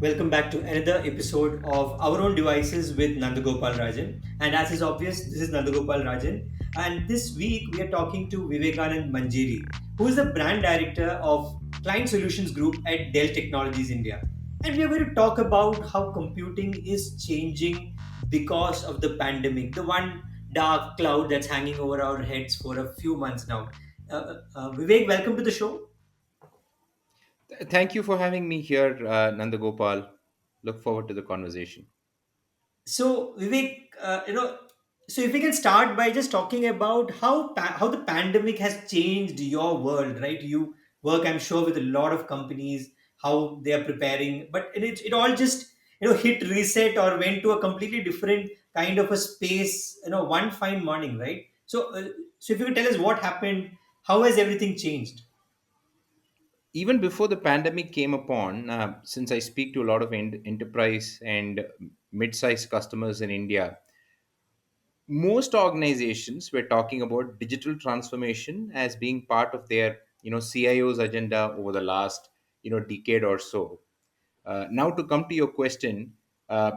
Welcome back to another episode of Our Own Devices with Nandagopal Rajan. And as is obvious, this is Nandagopal Rajan. And this week we are talking to Vivekanand Manjeri, who is the brand director of Client Solutions Group at Dell Technologies India. And we are going to talk about how computing is changing because of the pandemic, the one dark cloud that's hanging over our heads for a few months now. Vivek, welcome to the show. Thank you for having me here, Nandagopal. Look forward to the conversation. So Vivek, so if we can start by just talking about how the pandemic has changed your world, right? You work, I'm sure, with a lot of companies, how they are preparing, but it all just hit reset or went to a completely different kind of a space, one fine morning, right? So if you could tell us what happened, how has everything changed? Even before the pandemic came upon, since I speak to a lot of enterprise and mid-sized customers in India, most organizations were talking about digital transformation as being part of their CIO's agenda over the last decade or so. Now to come to your question, uh,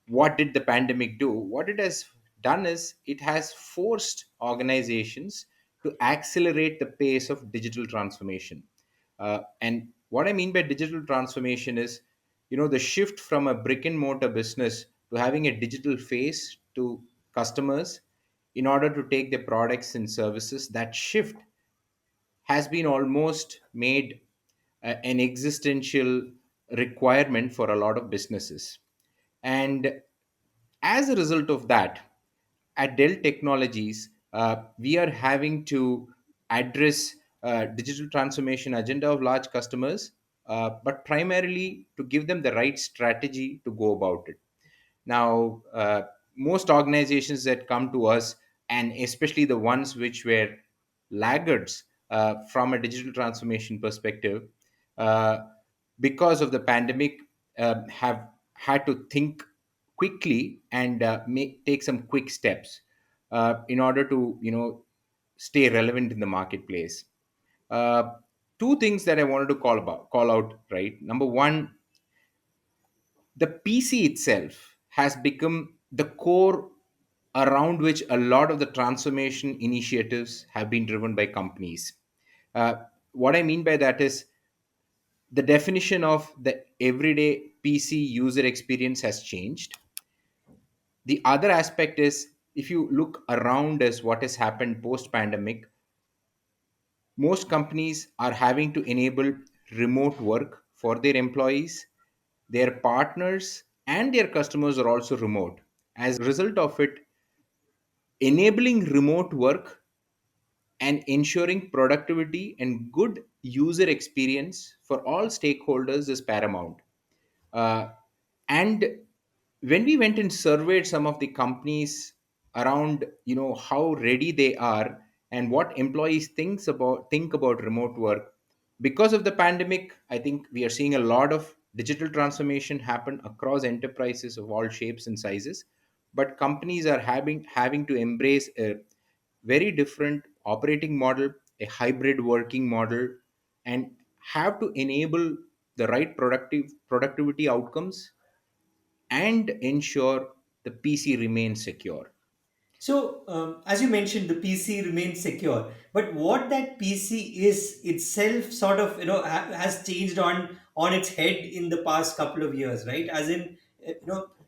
what did the pandemic do? What it has done is it has forced organizations to accelerate the pace of digital transformation. And what I mean by digital transformation is, the shift from a brick and mortar business to having a digital face to customers in order to take their products and services. That shift has been almost made an existential requirement for a lot of businesses. And as a result of that, at Dell Technologies, we are having to address digital transformation agenda of large customers, but primarily to give them the right strategy to go about it. Now, most organizations that come to us, and especially the ones which were laggards from a digital transformation perspective, uh, because of the pandemic, have had to think quickly and take some quick steps in order to stay relevant in the marketplace. Uh, Two things that I wanted to call out. Right, number one, the PC itself has become the core around which a lot of the transformation initiatives have been driven by companies. Uh, what I mean by that is the definition of the everyday PC user experience has changed. The other aspect is, if you look around as what has happened post pandemic, most companies are having to enable remote work for their employees. Their partners and their customers are also remote. As a result of it, enabling remote work and ensuring productivity and good user experience for all stakeholders is paramount. Uh, and when we went and surveyed some of the companies around, how ready they are and what employees think about remote work, because of the pandemic, I think we are seeing a lot of digital transformation happen across enterprises of all shapes and sizes. But companies are having to embrace a very different operating model, a hybrid working model, and have to enable the right productivity outcomes and ensure the PC remains secure. So, as you mentioned, the PC remains secure, but what that PC is itself sort of has changed on its head in the past couple of years, right? As in,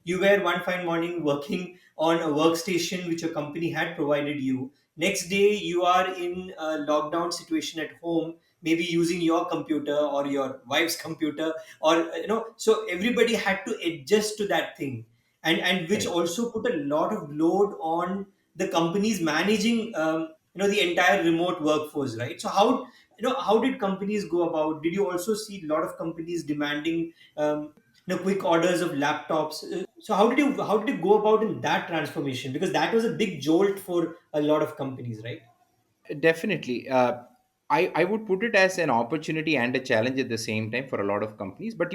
you were one fine morning working on a workstation which your company had provided you. Next day, you are in a lockdown situation at home, maybe using your computer or your wife's computer, or so everybody had to adjust to that thing, and which Correct. also put a lot of load on the companies managing the entire remote workforce, right? So how did companies go about? Did you also see a lot of companies demanding quick orders of laptops? So how did you go about in that transformation, because that was a big jolt for a lot of companies, right? Definitely. I would put it as an opportunity and a challenge at the same time for a lot of companies. But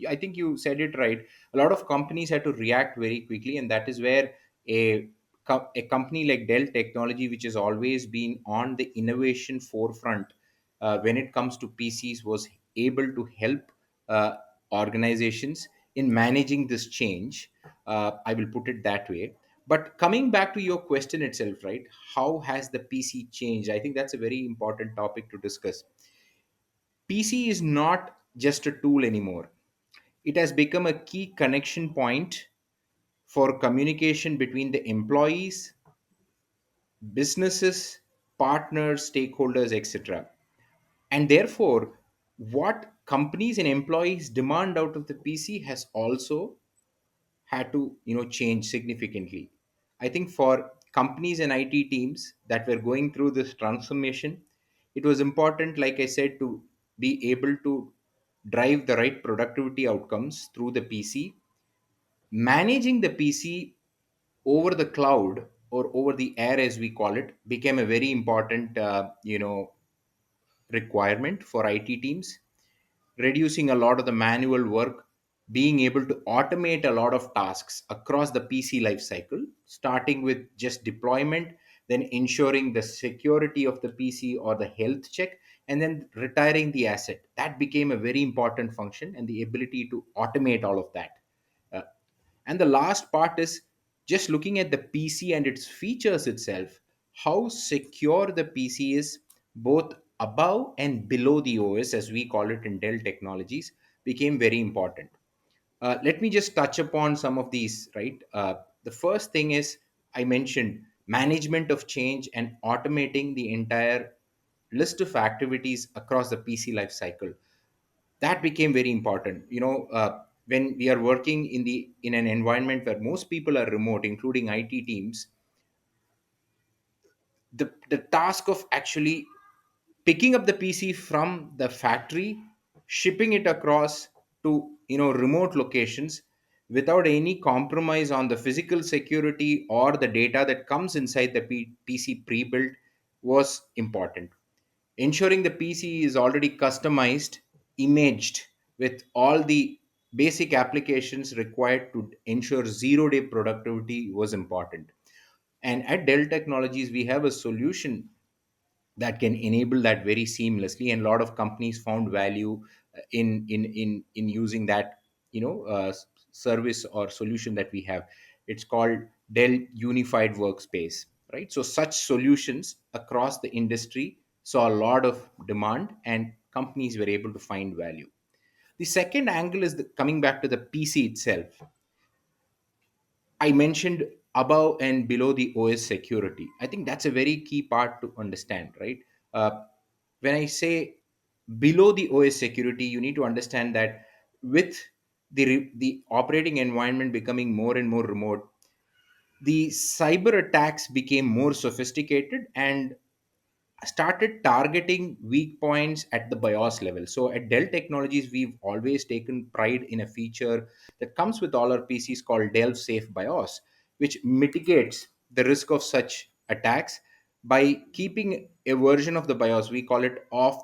I think you said it right. A lot of companies had to react very quickly, and that is where a company like Dell Technology, which has always been on the innovation forefront when it comes to PCs, was able to help. organizations in managing this change. I will put it that way. But coming back to your question itself, right? How has the PC changed? I think that's a very important topic to discuss. PC is not just a tool anymore. It has become a key connection point for communication between the employees, businesses, partners, stakeholders, etc. And therefore, what companies and employees demand out of the PC has also had to change significantly. I think for companies and IT teams that were going through this transformation, it was important, like I said, to be able to drive the right productivity outcomes through the PC. Managing the PC over the cloud or over the air, as we call it, became a very important requirement for IT teams, reducing a lot of the manual work, being able to automate a lot of tasks across the PC lifecycle, starting with just deployment, then ensuring the security of the PC or the health check, and then retiring the asset. That became a very important function, and the ability to automate all of that. Uh, and the last part is just looking at the PC and its features itself, how secure the PC is, both above and below the OS, as we call it in Dell Technologies, became very important. Let me just touch upon some of these, right? The first thing is I mentioned management of change and automating the entire list of activities across the PC lifecycle. That became very important. When we are working in an environment where most people are remote, including IT teams, the task of actually picking up the PC from the factory, shipping it across to remote locations without any compromise on the physical security or the data that comes inside the PC pre-built was important. Ensuring the PC is already customized, imaged with all the basic applications required to ensure zero-day productivity was important. And at Dell Technologies, we have a solution that can enable that very seamlessly, and a lot of companies found value in using that service or solution that we have. It's called Dell Unified Workspace, right? So such solutions across the industry saw a lot of demand, and companies were able to find value. The second angle is coming back to the PC itself. I mentioned above and below the OS security. I think that's a very key part to understand, right? When I say below the OS security, you need to understand that with the operating environment becoming more and more remote, the cyber attacks became more sophisticated and started targeting weak points at the BIOS level. So at Dell Technologies, we've always taken pride in a feature that comes with all our PCs called Dell Safe BIOS, which mitigates the risk of such attacks by keeping a version of the BIOS. We call it off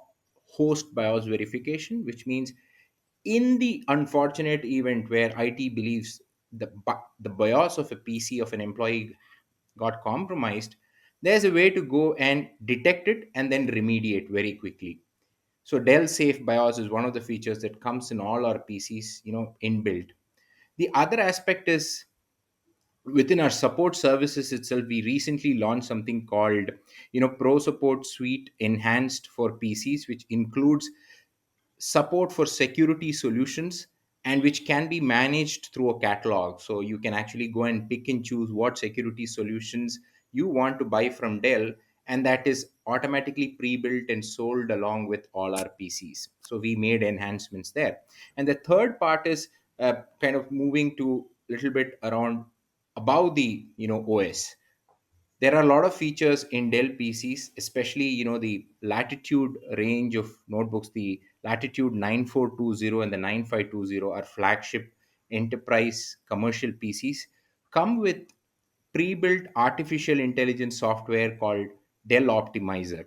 host BIOS verification, which means in the unfortunate event where IT believes the BIOS of a PC of an employee got compromised, there's a way to go and detect it and then remediate very quickly. So Dell Safe BIOS is one of the features that comes in all our PCs, inbuilt. The other aspect is within our support services itself. We recently launched something called Pro Support Suite Enhanced for PCs, which includes support for security solutions, and which can be managed through a catalog. So you can actually go and pick and choose what security solutions you want to buy from Dell, and that is automatically pre-built and sold along with all our PCs. So we made enhancements there. And the third part is kind of moving to a little bit around above the OS. There are a lot of features in Dell PCs, especially the Latitude range of notebooks. The Latitude 9420 and the 9520 are flagship enterprise commercial PCs. Come with pre-built artificial intelligence software called Dell Optimizer.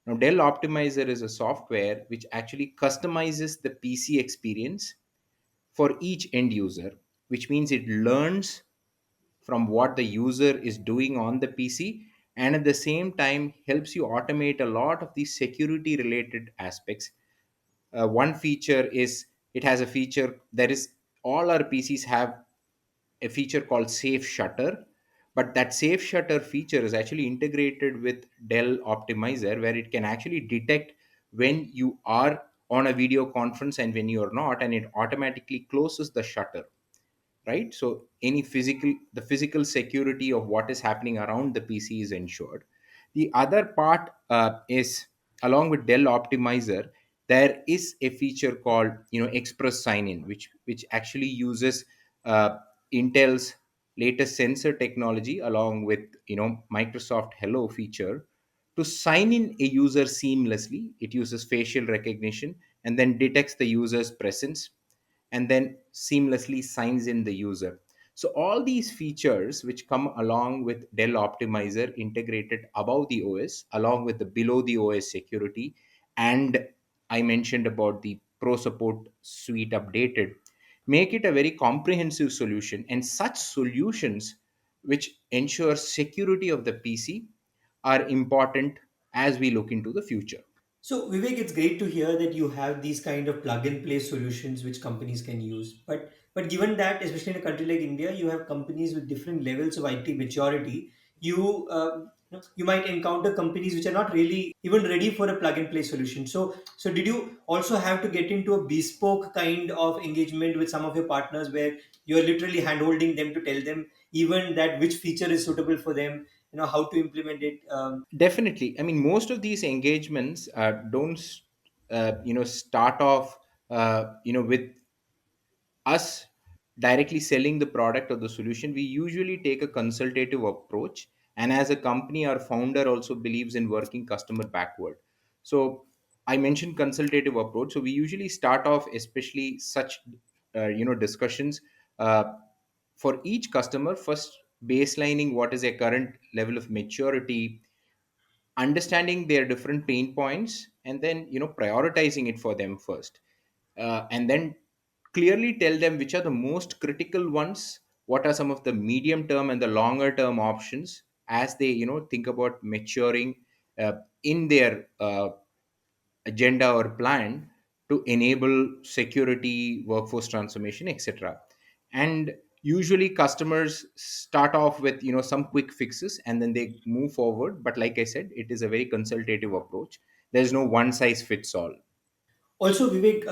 Now, Dell Optimizer is a software which actually customizes the PC experience for each end user, which means it learns from what the user is doing on the PC, and at the same time helps you automate a lot of these security related aspects. One feature is It has a feature, there is, all our PCs have a feature called safe shutter, but that safe shutter feature is actually integrated with Dell Optimizer, where it can actually detect when you are on a video conference and when you are not, and it automatically closes the shutter, right? So any physical, the physical security of what is happening around the PC is ensured. The other part is, along with Dell Optimizer, there is a feature called, express sign in, which actually uses uh, Intel's latest sensor technology along with, Microsoft Hello feature to sign in a user seamlessly. It uses facial recognition and then detects the user's presence and then seamlessly signs in the user. So all these features which come along with Dell Optimizer integrated above the OS, along with the below the OS security, and I mentioned about the Pro Support suite updated, make it a very comprehensive solution. And such solutions which ensure security of the PC are important as we look into the future. So, Vivek, it's great to hear that you have these kind of plug and play solutions which companies can use. But given that, especially in a country like India, you have companies with different levels of IT maturity. You might encounter companies which are not really even ready for a plug and play solution. So did you also have to get into a bespoke kind of engagement with some of your partners where you're literally handholding them to tell them even that which feature is suitable for them, how to implement it? Definitely. I mean, most of these engagements don't, start off, with us directly selling the product or the solution. We usually take a consultative approach. And as a company, our founder also believes in working customer backward. So I mentioned consultative approach. So we usually start off, especially such, discussions uh, for each customer, first baselining what is a current level of maturity, understanding their different pain points, and then prioritizing it for them first, and then clearly tell them which are the most critical ones, what are some of the medium term and the longer term options as they think about maturing in their agenda or plan to enable security, workforce transformation, etc. And usually customers start off with some quick fixes and then they move forward. But like I said, it is a very consultative approach. There's no one size fits all. Also, Vivek,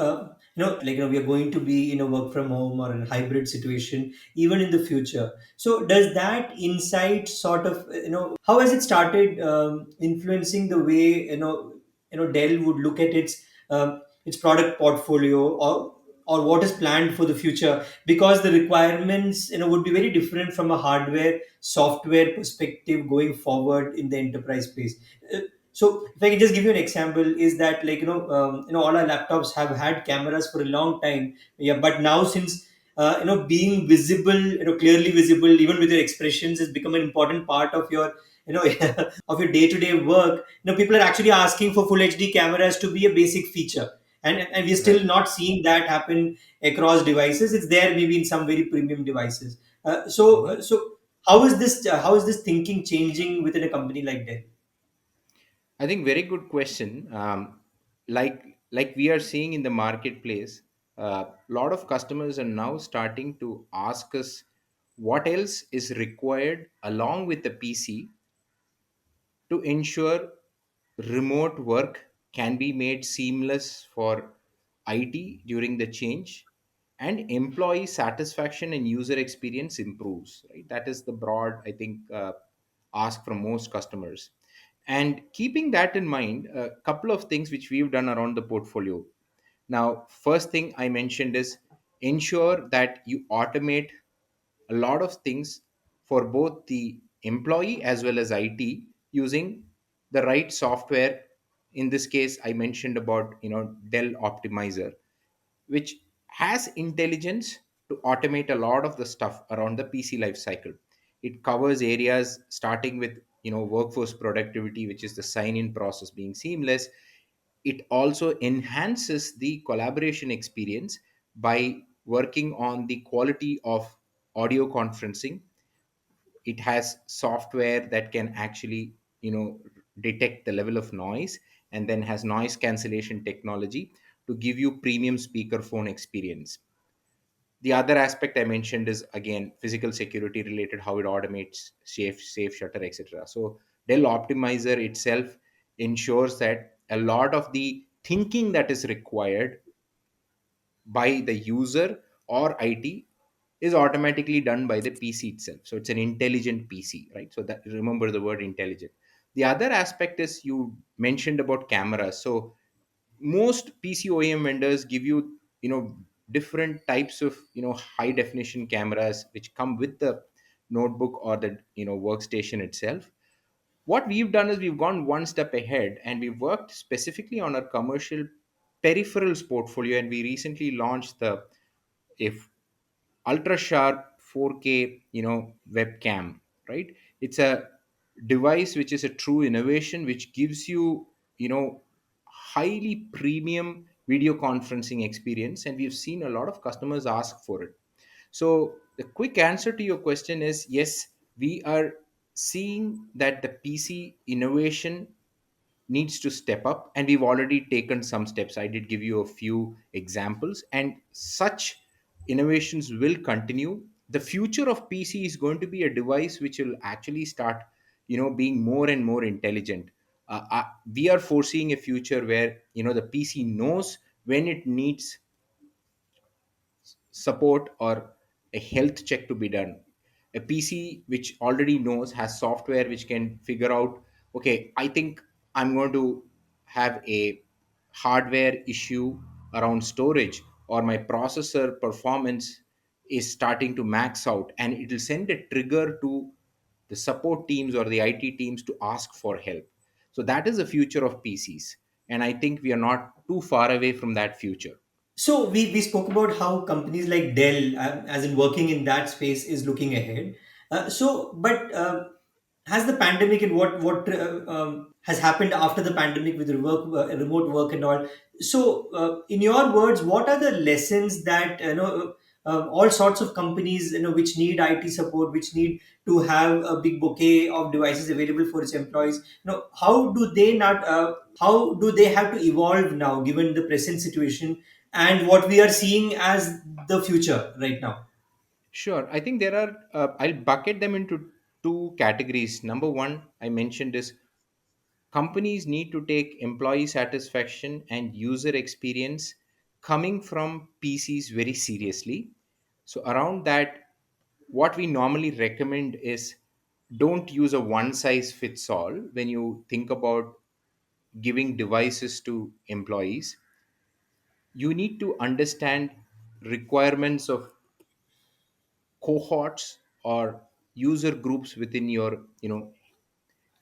we are going to be in a work from home or a hybrid situation even in the future. So, does that insight sort of, how has it started influencing the way Dell would look at its product portfolio, or what is planned for the future? Because the requirements, would be very different from a hardware software perspective going forward in the enterprise space. Uh, so if I can just give you an example, is that all our laptops have had cameras for a long time, yeah. But now since being visible, clearly visible, even with your expressions, has become an important part of your of your day to day work. People are actually asking for full HD cameras to be a basic feature, and we're still Right. not seeing that happen across devices. It's there maybe in some very premium devices. So how is this thinking changing within a company like Dell? I think very good question. Like we are seeing in the marketplace, a lot of customers are now starting to ask us what else is required along with the PC to ensure remote work can be made seamless for IT during the change, and employee satisfaction and user experience improves. Right, that is the broad, I think, ask from most customers. And keeping that in mind, a couple of things which we've done around the portfolio. Now, first thing I mentioned is ensure that you automate a lot of things for both the employee as well as IT using the right software. In this case, I mentioned about Dell Optimizer, which has intelligence to automate a lot of the stuff around the PC life cycle. It covers areas starting with workforce productivity, which is the sign in process being seamless. It also enhances the collaboration experience by working on the quality of audio conferencing. It has software that can actually detect the level of noise, and then has noise cancellation technology to give you premium speakerphone experience. The other aspect I mentioned is again physical security related, how it automates safe shutter, etc. So Dell Optimizer itself ensures that a lot of the thinking that is required by the user or IT is automatically done by the PC itself. So it's an intelligent PC, right? So that, remember the word intelligent. The other aspect is you mentioned about cameras. So most PC OEM vendors give you, different types of, high definition cameras which come with the notebook or the, workstation itself. What we've done is we've gone one step ahead and we've worked specifically on our commercial peripherals portfolio, and we recently launched the if ultra sharp 4K, webcam, right? It's a device which is a true innovation, which gives you, highly premium video conferencing experience, and we've seen a lot of customers ask for it. So the quick answer to your question is yes, we are seeing that the PC innovation needs to step up, and we've already taken some steps. I did give you a few examples, and such innovations will continue. The future of PC is going to be a device which will actually start, being more and more intelligent. We are foreseeing a future where, the PC knows when it needs support or a health check to be done. A PC which already knows, has software which can figure out, okay, I think I'm going to have a hardware issue around storage, or my processor performance is starting to max out, and it will send a trigger to the support teams or the IT teams to ask for help. So that is the future of PCs, and I think we are not too far away from that future. So we spoke about how companies like Dell, as in working in that space, is looking ahead. But has the pandemic and what has happened after the pandemic with remote work and all? So, in your words, what are the lessons that all sorts of companies which need IT support, which need to have a big bouquet of devices available for its employees? How do they not? How do they have to evolve now, given the present situation and what we are seeing as the future right now? Sure. I think there are, I'll bucket them into two categories. Number one, I mentioned is companies need to take employee satisfaction and user experience coming from PCs very seriously. So, around that, what we normally recommend is don't use a one size fits all when you think about giving devices to employees. You need to understand requirements of cohorts or user groups within your,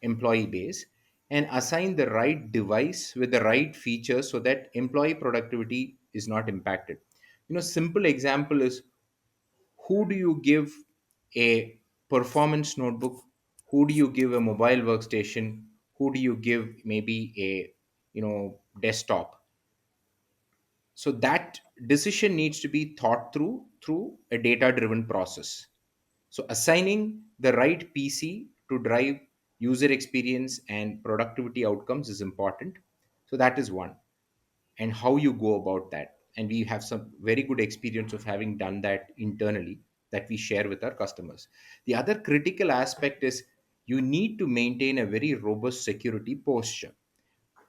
employee base, and assign the right device with the right features so that employee productivity is not impacted. Simple example is, who do you give a performance notebook, who do you give a mobile workstation, who do you give maybe a, desktop. So that decision needs to be thought through a data driven process. So assigning the right PC to drive user experience and productivity outcomes is important. So that is one. And how you go about that. And we have some very good experience of having done that internally that we share with our customers. The other critical aspect is you need to maintain a very robust security posture.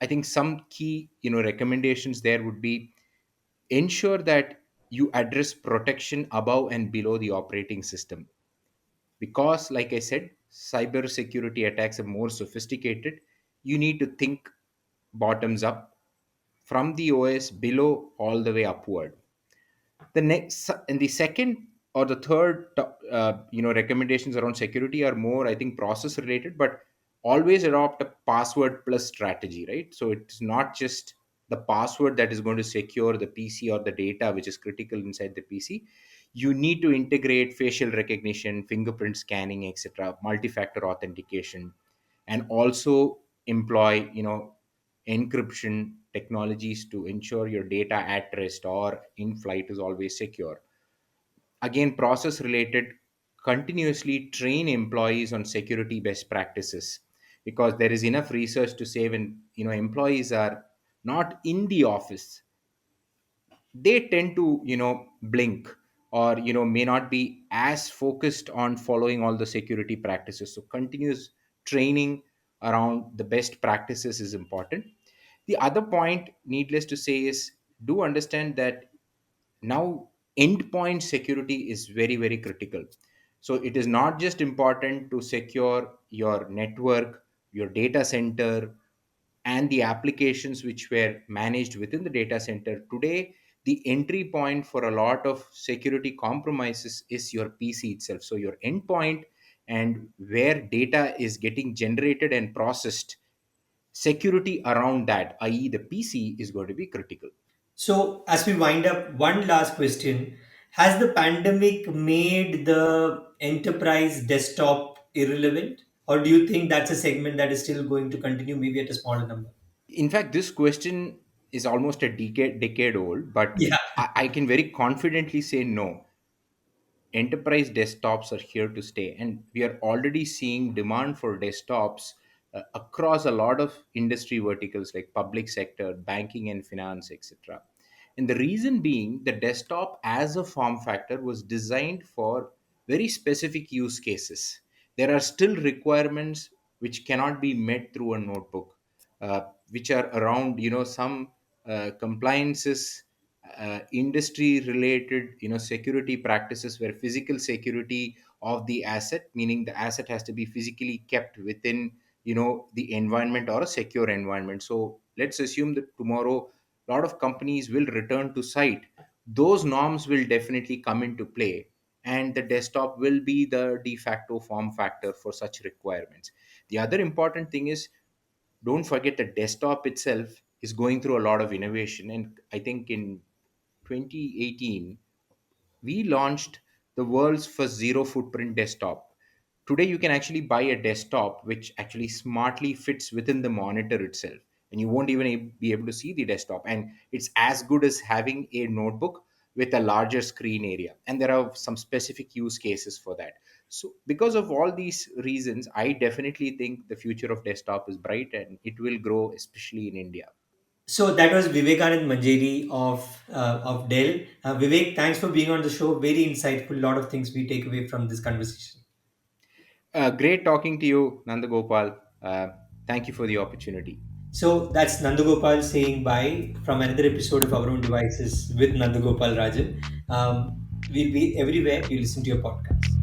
I think some key, recommendations there would be ensure that you address protection above and below the operating system, because like I said, cyber security attacks are more sophisticated. You need to think bottoms up, from the OS below all the way upward. The next and the second or the third recommendations around security are more, I think, process related, but always adopt a password plus strategy, right? So it's not just the password that is going to secure the PC or the data which is critical inside the PC. You need to integrate facial recognition, fingerprint scanning, etc., multi-factor authentication, and also employ, encryption technologies to ensure your data at rest or in flight is always secure. Again, process related, continuously train employees on security best practices, because there is enough research to say when, employees are not in the office, they tend to, blink, or may not be as focused on following all the security practices. So continuous training around the best practices is important. The other point, needless to say, is do understand that now endpoint security is very, very critical. So it is not just important to secure your network, your data center, and the applications which were managed within the data center. Today, the entry point for a lot of security compromises is your PC itself. So your endpoint and where data is getting generated and processed, security around that, i.e., the PC, is going to be critical. So, as we wind up, one last question. Has the pandemic made the enterprise desktop irrelevant? Or do you think that's a segment that is still going to continue, maybe at a smaller number? In fact, this question is almost a decade old, but Yeah. I can very confidently say no. Enterprise desktops are here to stay, and we are already seeing demand for desktops across a lot of industry verticals like public sector, banking and finance, etc. And the reason being, the desktop as a form factor was designed for very specific use cases. There are still requirements which cannot be met through a notebook, which are around, some compliances, industry related, security practices, where physical security of the asset, meaning the asset has to be physically kept within, the environment or a secure environment. So let's assume that tomorrow a lot of companies will return to site. Those norms will definitely come into play, and the desktop will be the de facto form factor for such requirements. The other important thing is, don't forget the desktop itself is going through a lot of innovation. And I think in 2018, we launched the world's first zero footprint desktop. Today, you can actually buy a desktop which actually smartly fits within the monitor itself, and you won't even be able to see the desktop. And it's as good as having a notebook with a larger screen area. And there are some specific use cases for that. So, because of all these reasons, I definitely think the future of desktop is bright and it will grow, especially in India. So that was Vivekanand Manjeri of Dell. Vivek, thanks for being on the show. Very insightful. A lot of things we take away from this conversation. Great talking to you, Nandagopal. Thank you for the opportunity. So that's Nandagopal saying bye from another episode of Our Own Devices with Nandagopal Rajan. We'll be everywhere you listen to your podcast.